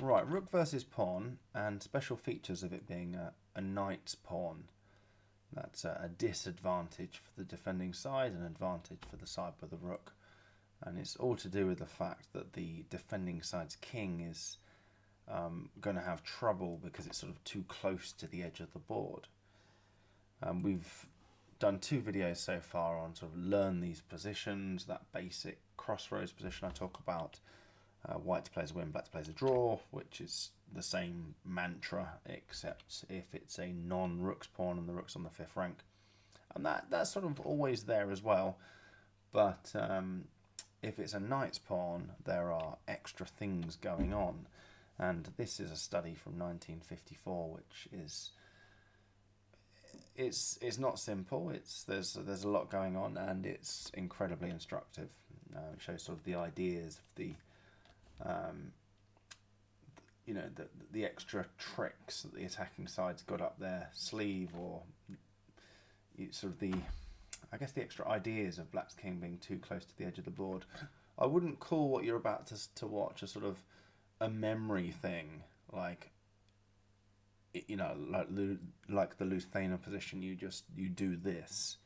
Right, rook versus pawn, and special features of it being a knight's pawn. That's a disadvantage for the defending side, an advantage for the side with the rook. And it's all to do with the fact that the defending side's king is going to have trouble because it's sort of too close to the edge of the board. We've done 2 videos so far on sort of learn these positions, that basic crossroads position I talk about. White plays a win, black plays a draw, which is the same mantra, except if it's a non-rook's pawn and the rook's on the 5th rank. And that's sort of always there as well. But if it's a knight's pawn, there are extra things going on. And this is a study from 1954, which is it's not simple. There's a lot going on, and it's incredibly instructive. It shows sort of the ideas of the the extra tricks that the attacking side's got up their sleeve, or sort of the extra ideas of black's king being too close to the edge of the board. I wouldn't call what you're about to watch a sort of a memory thing, like like the Luthana position. You do this,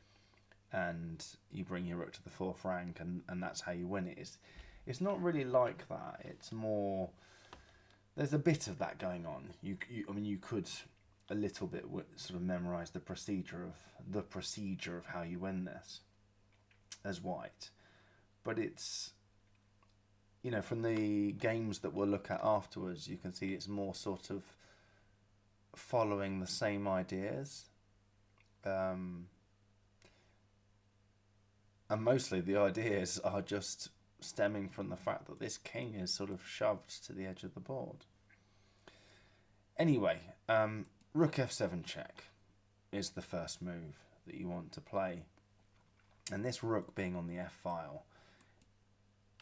and you bring your rook to the 4th rank, and that's how you win it. It's not really like that. It's more, there's a bit of that going on. You could a little bit sort of memorize the procedure of how you win this as white, but it's from the games that we'll look at afterwards, you can see it's more sort of following the same ideas, and mostly the ideas are just stemming from the fact that this king is sort of shoved to the edge of the board. Anyway, rook f7 check is the first move that you want to play, and this rook being on the f file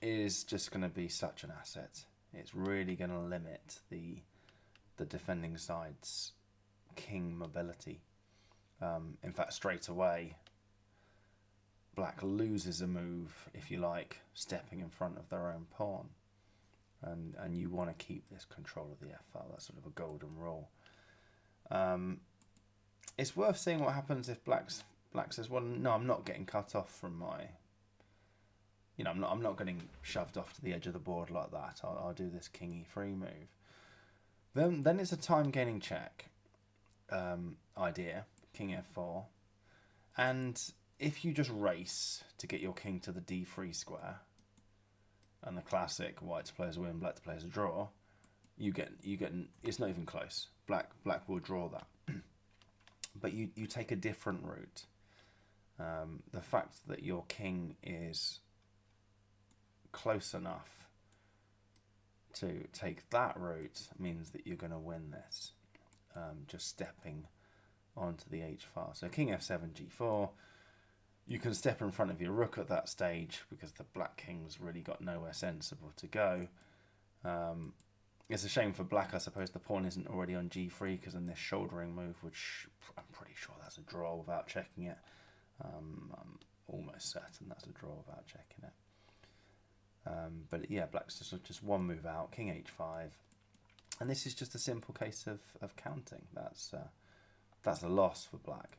is just going to be such an asset. It's really going to limit the defending side's king mobility. In fact, straight away, black loses a move, if you like, stepping in front of their own pawn, and you want to keep this control of the f file. That's sort of a golden rule. It's worth seeing what happens if black says, well, no, I'm not getting cut off from my, I'm not getting shoved off to the edge of the board like that. I'll do this king e3 move. Then it's a time gaining check idea, king f4, and if you just race to get your king to the d3 square, and the classic white plays a win, black plays a draw, you get it's not even close. Black will draw that, but you take a different route. The fact that your king is close enough to take that route means that you're going to win this, just stepping onto the h file. So king f7, g4. You can step in front of your rook at that stage because the black king's really got nowhere sensible to go. It's a shame for black, I suppose, the pawn isn't already on g3, because in this shouldering move, which I'm pretty sure that's a draw without checking it. I'm almost certain that's a draw without checking it. But yeah, black's just one move out, king h5, and this is just a simple case of counting. That's a loss for black.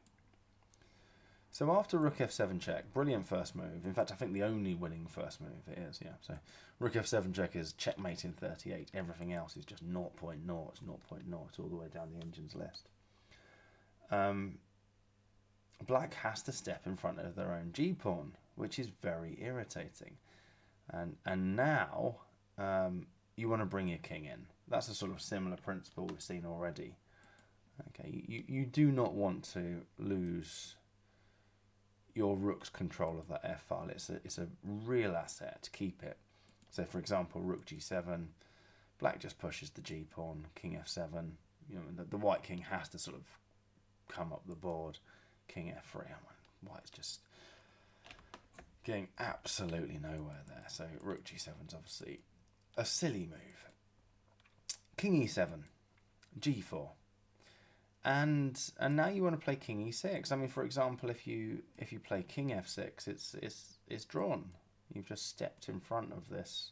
So after rook f7 check, brilliant first move. In fact, I think the only winning first move it is, yeah. So rook f7 check is checkmate in 38. Everything else is just 0.0, 0.0, all the way down the engine's list. Black has to step in front of their own g-pawn, which is very irritating. And now you want to bring your king in. That's a sort of similar principle we've seen already. Okay, you do not want to lose your rook's control of that f file. It's a real asset to keep it. So for example, rook g7, black just pushes the g pawn, king f7. The white king has to sort of come up the board, king f3. White's just getting absolutely nowhere there. So rook g7 is obviously a silly move. King e7, g4. And now you want to play king e6. I mean, for example, if you play king f6, it's drawn. You've just stepped in front of this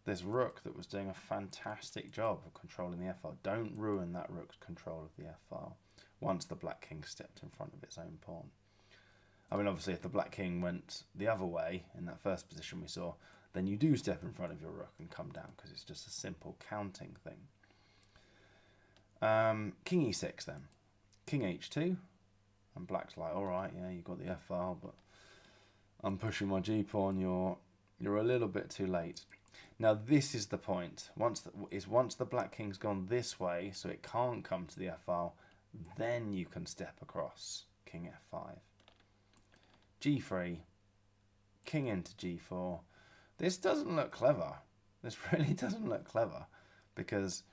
this rook that was doing a fantastic job of controlling the f-file. Don't ruin that rook's control of the f-file once the black king stepped in front of its own pawn. I mean, obviously, if the black king went the other way in that first position we saw, then you do step in front of your rook and come down because it's just a simple counting thing. King e6 then. King h2. And black's like, all right, yeah, you got the f-file, but I'm pushing my g-pawn. You're a little bit too late. Now this is the point. Once the black king's gone this way, so it can't come to the f-file, then you can step across. King f5. g3. King into g4. This doesn't look clever. This really doesn't look clever because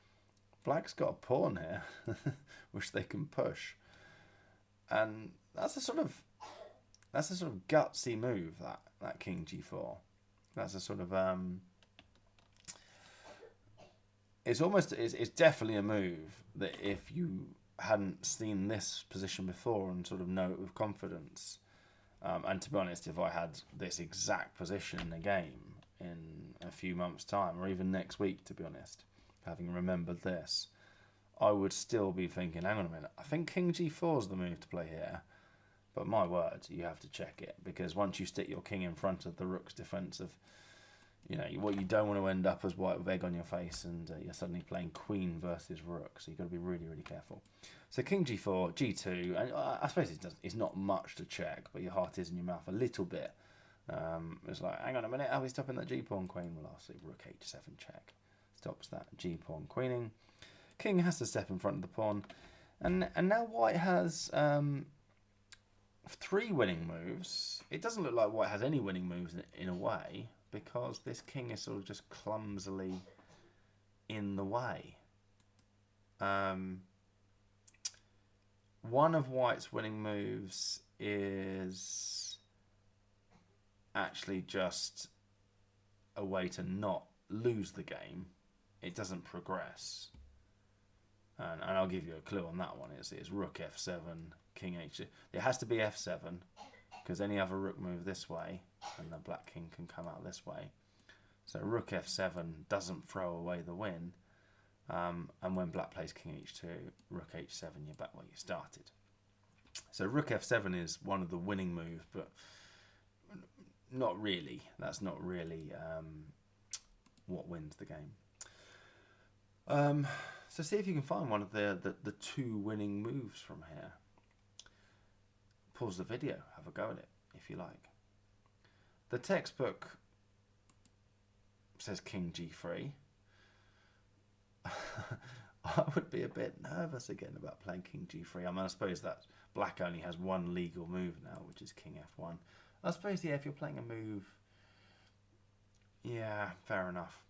black's got a pawn here which they can push, and that's a sort of gutsy move, that king g4. That's a sort of it's definitely a move that if you hadn't seen this position before and sort of know it with confidence, and to be honest, if I had this exact position in a game in a few months' time, or even next week, to be honest, having remembered this, I would still be thinking, hang on a minute, I think king g4 is the move to play here. But my word, you have to check it, because once you stick your king in front of the rook's defensive, what you don't want to end up as white with egg on your face, and you're suddenly playing queen versus rook. So you've got to be really, really careful. So king g4, g2, and I suppose it's not much to check, but your heart is in your mouth a little bit. It's like, hang on a minute, are we stopping that g-pawn queen? Well, I'll see rook h7 check. Stops that g-pawn queening. King has to step in front of the pawn. And now white has 3 winning moves. It doesn't look like white has any winning moves in a way, because this king is sort of just clumsily in the way. One of white's winning moves is actually just a way to not lose the game. It doesn't progress. And I'll give you a clue on that one. It's rook f7, king h2. It has to be f7, because any other rook move this way, and the black king can come out this way. So rook f7 doesn't throw away the win. And when black plays king h2, rook h7, you're back where you started. So rook f7 is one of the winning moves, but not really. That's not really what wins the game. So see if you can find one of the 2 winning moves from here. Pause the video, have a go at it if you like. The textbook says king g3. I would be a bit nervous again about playing king g3. I mean, I suppose that black only has one legal move now, which is king f1. I suppose, yeah, if you're playing a move, yeah, fair enough.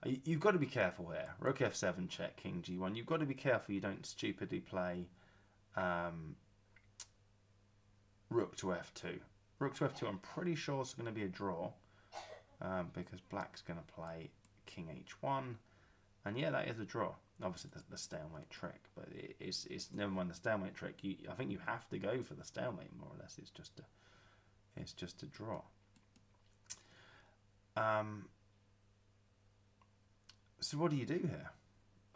You've got to be careful here. Rook f7 check, king g1. You've got to be careful you don't stupidly play rook to f2. Rook to f2, I'm pretty sure it's going to be a draw, because black's going to play king h1. And yeah, that is a draw. Obviously, the stalemate trick, but it's never mind the stalemate trick. I think you have to go for the stalemate, more or less. It's just a draw. So what do you do here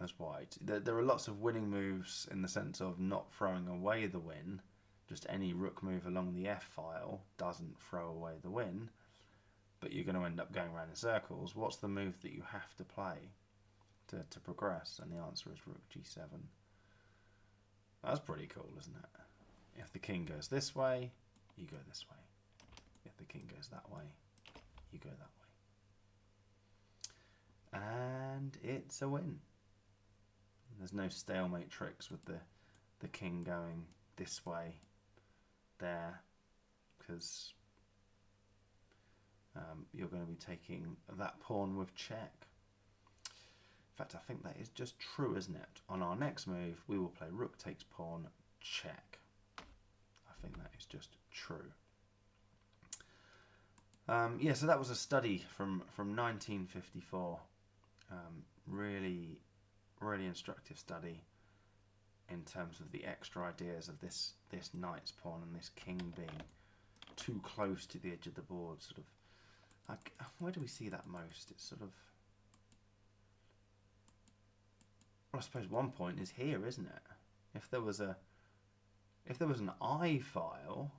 as white? There are lots of winning moves in the sense of not throwing away the win. Just any rook move along the f-file doesn't throw away the win, but you're going to end up going around in circles. What's the move that you have to play to progress? And the answer is rook g7. That's pretty cool, isn't it? If the king goes this way, you go this way. If the king goes that way, you go that way. And it's a win. There's no stalemate tricks with the king going this way, there, because you're going to be taking that pawn with check. In fact, I think that is just true, isn't it? On our next move, we will play rook takes pawn, check. I think that is just true. Yeah, so that was a study from 1954. Really, really instructive study in terms of the extra ideas of this knight's pawn and this king being too close to the edge of the board, sort of Where do we see that most? It's sort of... Well, I suppose one point is here, isn't it? If there was an I file,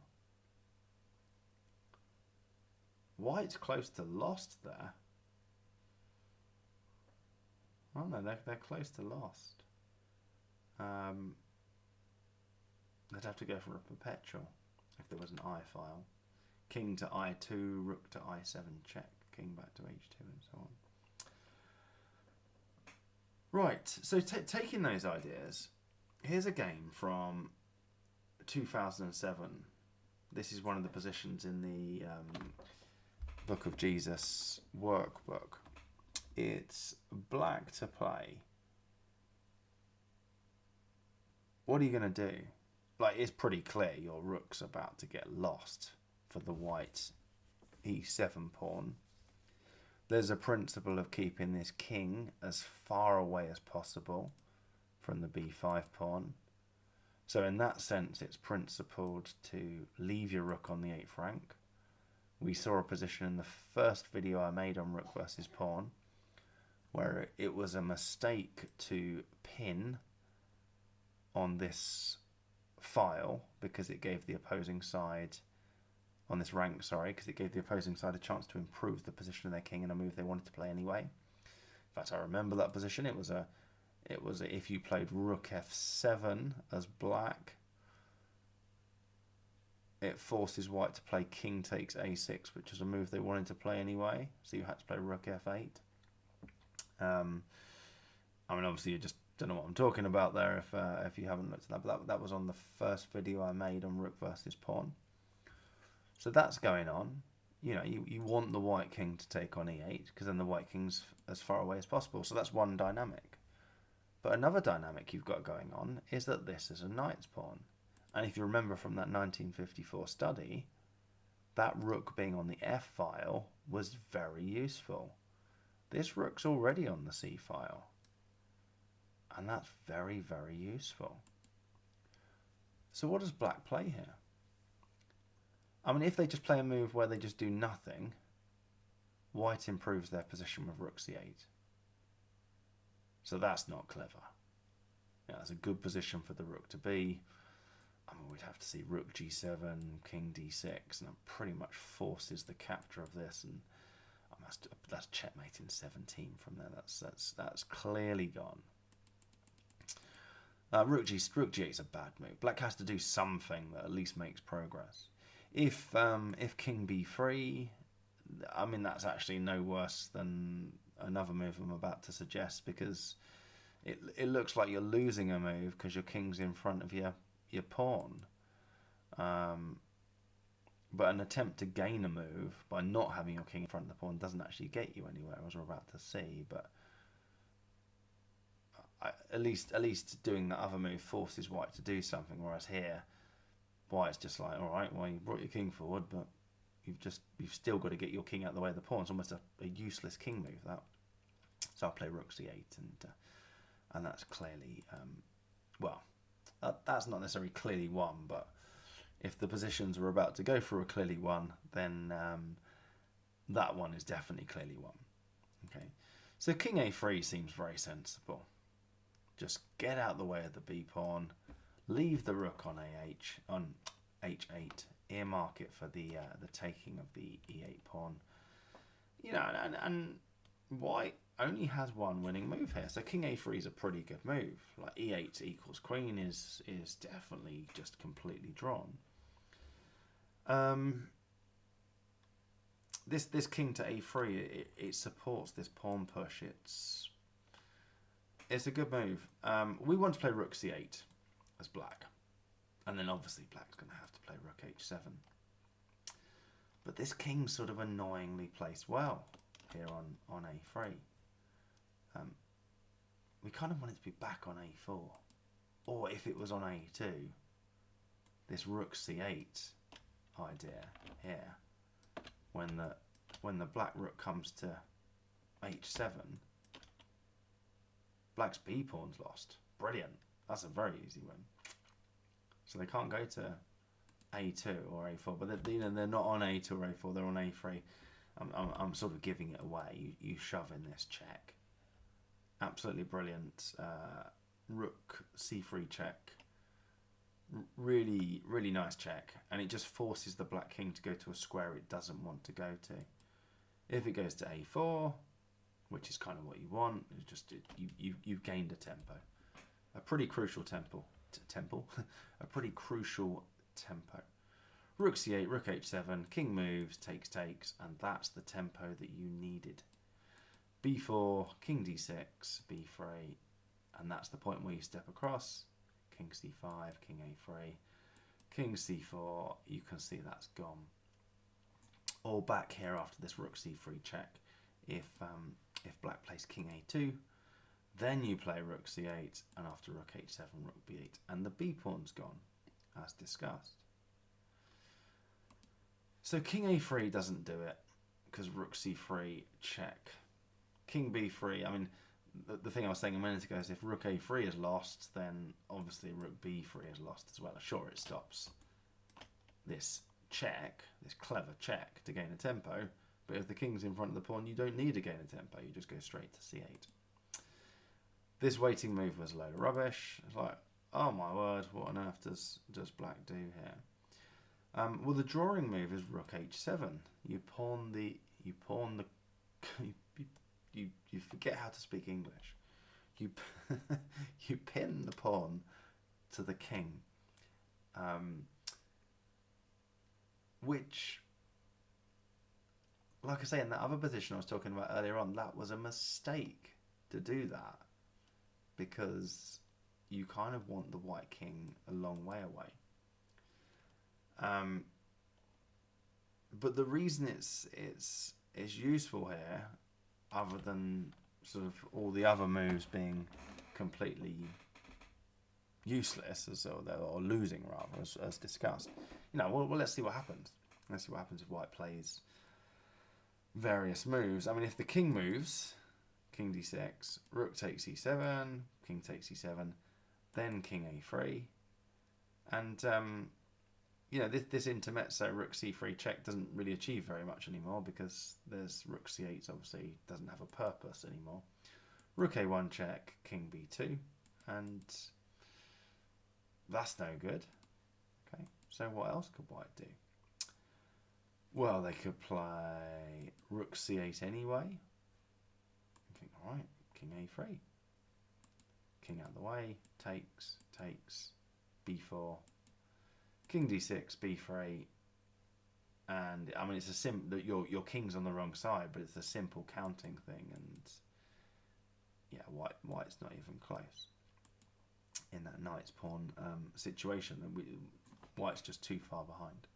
white's close to lost there. Oh no, they're close to lost. They'd have to go for a perpetual if there was an I file. King to I2, rook to I7 check, king back to H2 and so on. Right, so taking those ideas, here's a game from 2007. This is one of the positions in the Book of Jesus workbook. It's black to play. What are you going to do? Like, it's pretty clear your rook's about to get lost for the white E7 pawn. There's a principle of keeping this king as far away as possible from the B5 pawn. So in that sense, it's principled to leave your rook on the 8th rank. We saw a position in the first video I made on rook versus pawn where it was a mistake to pin on this file because it gave the opposing side, on this rank, sorry, because it gave the opposing side a chance to improve the position of their king in a move they wanted to play anyway. In fact, I remember that position. It was a if you played rook f7 as black, it forces white to play king takes a6, which is a move they wanted to play anyway. So you had to play rook f8. I mean, obviously, you just don't know what I'm talking about there if you haven't looked at that. But that was on the first video I made on rook versus pawn. So that's going on. You know, you want the white king to take on e8 because then the white king's as far away as possible. So that's one dynamic. But another dynamic you've got going on is that this is a knight's pawn. And if you remember from that 1954 study, that rook being on the f file was very useful. This rook's already on the c file. And that's very, very useful. So what does black play here? I mean, if they just play a move where they just do nothing, white improves their position with rook c8. So that's not clever. Yeah, that's a good position for the rook to be. I mean, we'd have to see rook g7, king d6, and that pretty much forces the capture of this. And that's checkmate in 17 from there. That's clearly gone. Rook g8 is a bad move. Black has to do something that at least makes progress. If king b3, I mean, that's actually no worse than another move I'm about to suggest, because it looks like you're losing a move because your king's in front of your pawn. But an attempt to gain a move by not having your king in front of the pawn doesn't actually get you anywhere, as we're about to see. But at least doing that other move forces white to do something, whereas here, white's just like, all right, well, you brought your king forward, but you've still got to get your king out of the way of the pawn. It's almost a useless king move, that. So I'll play rook c8, and that's clearly, well, that's not necessarily clearly won, but if the positions were about to go for a clearly won, then that one is definitely clearly won. Okay, so king a3 seems very sensible. Just get out the way of the b pawn, leave the rook on h8, earmark it for the taking of the e8 pawn. You know, and white only has one winning move here, so king a3 is a pretty good move. Like e8 equals queen is definitely just completely drawn. This king to a3, it supports this pawn push. It's a good move. We want to play rook c8 as black, and then obviously black's going to have to play rook h7. But this king's sort of annoyingly placed well here on a3. We kind of want it to be back on a4, or if it was on a2, this rook c8 idea here, when the black rook comes to h7, black's b pawn's lost. Brilliant. That's a very easy win. So they can't go to a2 or a4, but they're not on a2 or a4, they're on a3. I'm sort of giving it away. You shove in this check. Absolutely brilliant. Rook c3 check. Really, really nice check. And it just forces the black king to go to a square it doesn't want to go to. If it goes to a4, which is kind of what you want, it's just you've gained a tempo. A pretty crucial a pretty crucial tempo. Rook c8, rook h7, king moves, takes, and that's the tempo that you needed. b4, king d6, b3, and that's the point where you step across. King c5, king a3, king c4, you can see that's gone. All back here after this rook c3 check. If black plays king a2, then you play rook c8, and after rook h7, rook b8, and the b pawn's gone, as discussed. So king a3 doesn't do it, because rook c3 check. King b3, I mean, the thing I was saying a minute ago is if rook a3 is lost, then obviously rook b3 is lost as well. Sure, it stops this check, this clever check, to gain a tempo, but if the king's in front of the pawn, you don't need to gain a tempo, you just go straight to c8. This waiting move was a load of rubbish. It's like, oh my word, what on earth does black do here? Well, the drawing move is rook h7. You forget how to speak English. You you pin the pawn to the king, which, like I say, in that other position I was talking about earlier on, that was a mistake to do that, because you kind of want the white king a long way away. But the reason it's useful here, other than sort of all the other moves being completely useless, or losing rather, as discussed. Well, let's see what happens. Let's see what happens if white plays various moves. I mean, if the king moves, king d6, rook takes e7, king takes e7, then king a3, and this intermezzo rook c3 check doesn't really achieve very much anymore, because there's rook c8 obviously doesn't have a purpose anymore. Rook a1 check, king b2, and that's no good. Okay, so what else could white do? Well, they could play rook c8 anyway. You think, all right, king a3, king out of the way, takes, b4. King d6, b3, and I mean it's a simple. Your king's on the wrong side, but it's a simple counting thing, and yeah, white's not even close in that knight's pawn situation. White's just too far behind.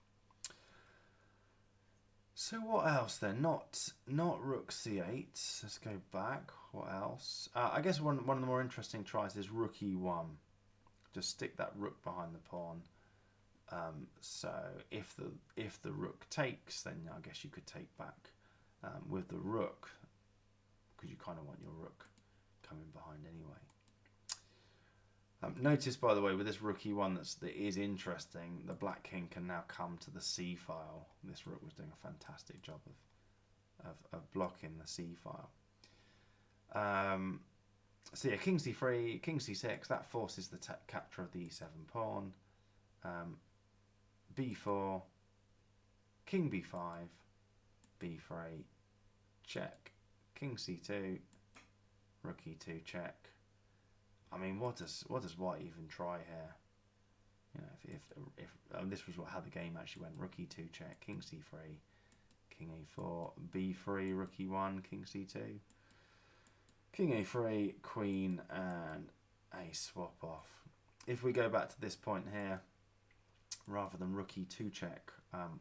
So what else then? Not rook c8. Let's go back. What else? I guess one of the more interesting tries is rook e1. Just stick that rook behind the pawn. So if the rook takes, then I guess you could take back with the rook, because you kind of want your rook coming behind anyway. Notice, by the way, with this rook e1 that is interesting, the black king can now come to the c file. This rook was doing a fantastic job of blocking the c file. So yeah, king c3, king c6, that forces the capture of the e7 pawn. b4, king b5, b3, check, king c2, rook e2 check. I mean, what does white even try here? If this was how the game actually went: rook e2 check, king c3, king a4, b3, rook e1, king c2, king a3, queen, and a swap off. If we go back to this point here, rather than rook e2 check,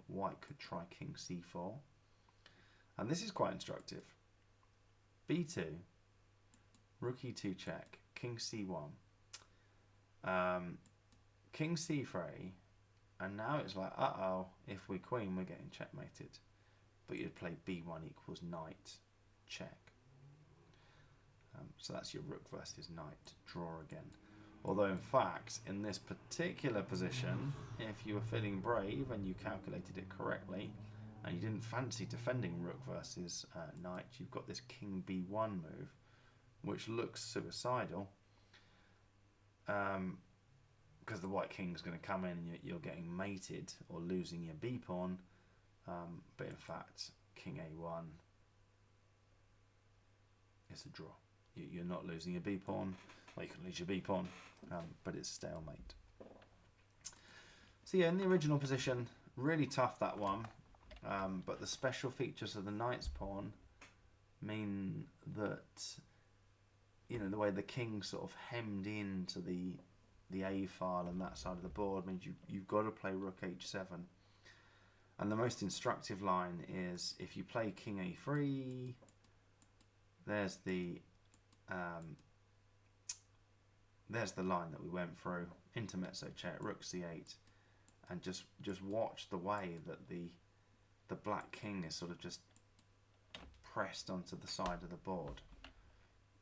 white could try king c4, and this is quite instructive. b2, rook e2 check, king c1, king c3, and now it's like, uh-oh, if we queen, we're getting checkmated. But you'd play b1 equals knight, check. So that's your rook versus knight, draw again. Although in fact, in this particular position, if you were feeling brave and you calculated it correctly, and you didn't fancy defending rook versus knight, you've got this king b1 move, which looks suicidal, because the white king's going to come in and you're getting mated or losing your b pawn, but in fact king a1 is a draw. You're not losing your b pawn. Well, you can lose your b pawn, but it's stalemate. So yeah, in the original position, really tough that one, but the special features of the knight's pawn mean that, you know, the way the king sort of hemmed into the a file and that side of the board means you've got to play rook h7. And the most instructive line is if you play king a3, there's the line that we went through, intermezzo check, rook c8, and just watch the way that the black king is sort of just pressed onto the side of the board,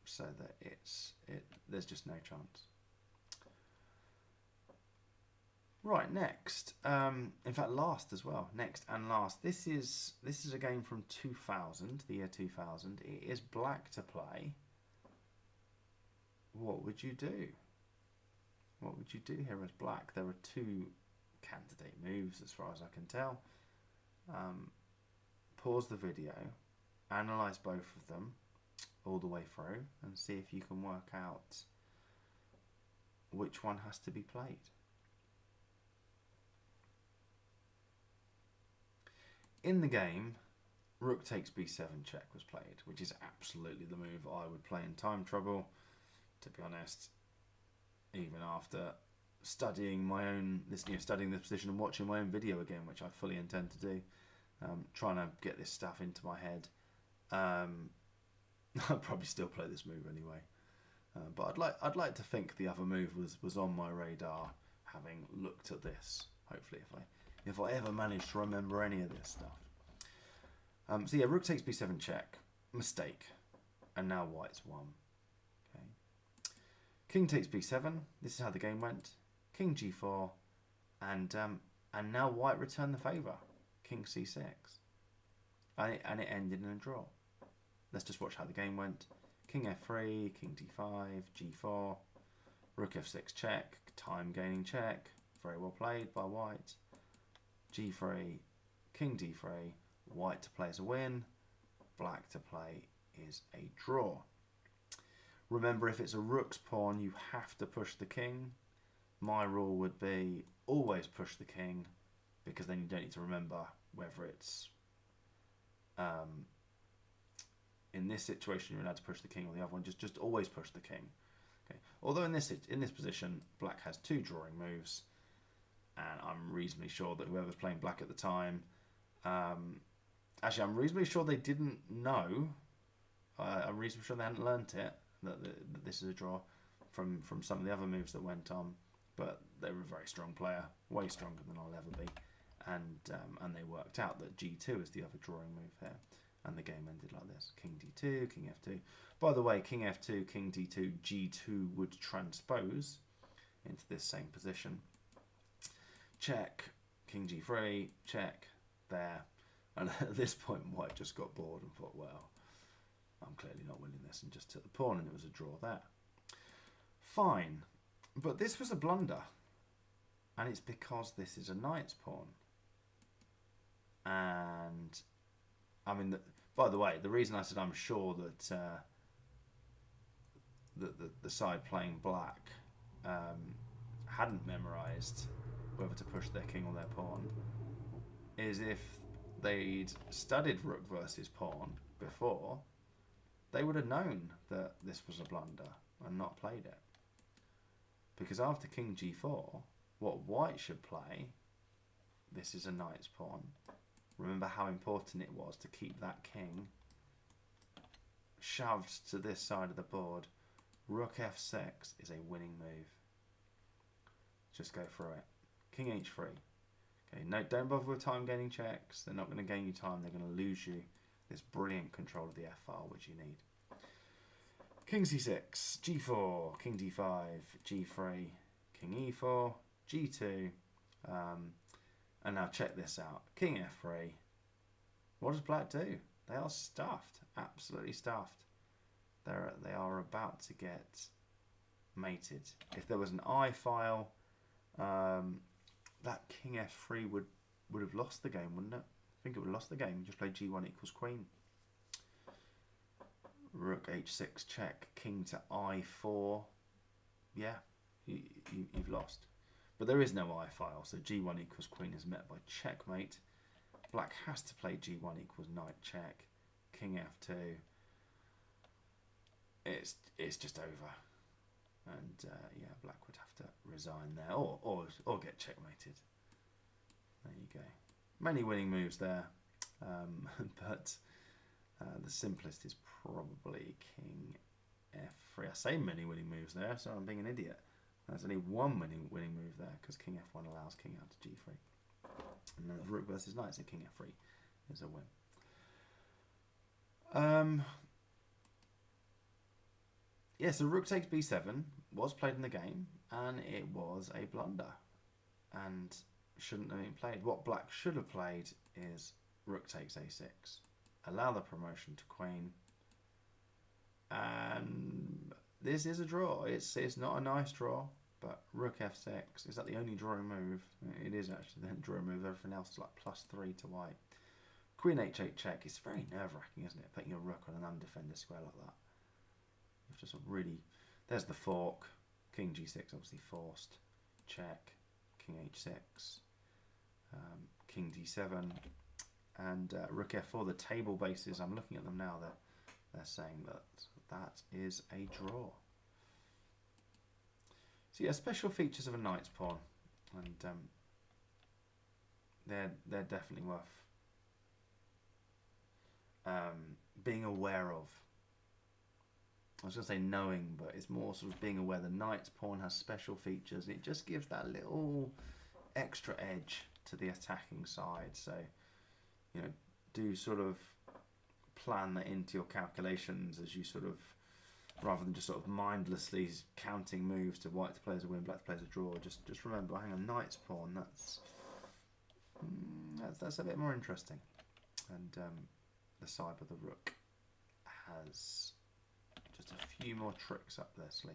so that there's just no chance. Right, next, in fact last as well, next and last, this is a game from 2000, the year 2000. It is black to play. What would you do? What would you do here as black? There are two candidate moves as far as I can tell. Pause the video, analyse both of them all the way through and see if you can work out which one has to be played. In the game, rook takes b7 check was played, which is absolutely the move I would play in time trouble, to be honest, even after studying studying this position and watching my own video again, which I fully intend to do, trying to get this stuff into my head. I'd probably still play this move anyway, but I'd like to think the other move was on my radar, having looked at this. Hopefully, if I ever manage to remember any of this stuff. So yeah, rook takes b7 check, mistake, and now white's won. Okay. King takes b7. This is how the game went. King g4, and now white returned the favour. King c6, and it ended in a draw. Let's just watch how the game went. King f3, king d5, g4, rook f6 check, time gaining check. Very well played by white. g3, king d3, white to play as a win, black to play is a draw. Remember, if it's a rook's pawn, you have to push the king. My rule would be always push the king, because then you don't need to remember whether it's in this situation you're allowed to push the king or the other one. Just always push the king. Okay. Although in this position, black has two drawing moves, and I'm reasonably sure that whoever's playing black at the time, actually I'm reasonably sure they didn't know. I'm reasonably sure they hadn't learnt it, that this is a draw from some of the other moves that went on. But they were a very strong player, way stronger than I'll ever be, and they worked out that g2 is the other drawing move here, and the game ended like this: king d2, king f2. By the way, king f2, king d2, g2 would transpose into this same position. Check, king g3, check, there. And at this point, white just got bored and thought, well, I'm clearly not winning this, and just took the pawn, and it was a draw there. Fine. But this was a blunder, and it's because this is a knight's pawn. And, I mean, by the way, the reason I said I'm sure that the side playing black hadn't memorised whether to push their king or their pawn is if they'd studied rook versus pawn before, they would have known that this was a blunder and not played it. Because after king g4, what white should play, this is a knight's pawn. Remember how important it was to keep that king shoved to this side of the board. Rook f6 is a winning move. Just go through it. King h3. Okay, no, don't bother with time gaining checks. They're not going to gain you time. They're going to lose you this brilliant control of the f file, which you need. King c6, g4, king d5, g3, king e4, g2, and now check this out. King f3, What does black do? They are stuffed, absolutely stuffed. They are about to get mated. If there was an I file, that king f3 would have lost the game, wouldn't it? I think it would have lost the game. You just play g1 equals queen. Rook h6 check, king to I4. Yeah, you've lost. But there is no I file, so g1 equals queen is met by checkmate. Black has to play g1 equals knight check, king f2. It's just over, and yeah, black would have to resign there, or get checkmated. There you go. Many winning moves there, but the simplest is probably king f3. I say many winning moves there, so I'm being an idiot. There's only one winning move there because king f1 allows king out to g3. And then rook versus knight, so king f3 is a win. Yeah, so rook takes b7 was played in the game, and it was a blunder, and shouldn't have been played. What black should have played is rook takes a6, allow the promotion to queen, and this is a draw. It's not a nice draw, but rook f6 is that the only drawing move? It is actually the drawing move. Everything else is like +3 to white. Queen h8 check. It's very nerve-wracking, isn't it? Putting your rook on an undefended square like that. You have to sort of really. There's the fork. King g6 obviously forced. Check. King h6. King d7. And rook f4. The table bases. I'm looking at them now. They're saying that is a draw. So yeah, special features of a knight's pawn, and they're definitely worth being aware of. I was going to say knowing, but it's more sort of being aware. The knight's pawn has special features. It just gives that little extra edge to the attacking side. So, you know, do sort of plan that into your calculations as you sort of, rather than just sort of mindlessly counting moves to white to play as a win, black to play as a draw. Just remember, hang on, knight's pawn. That's a bit more interesting. And the side with the rook has just a few more tricks up their sleeve.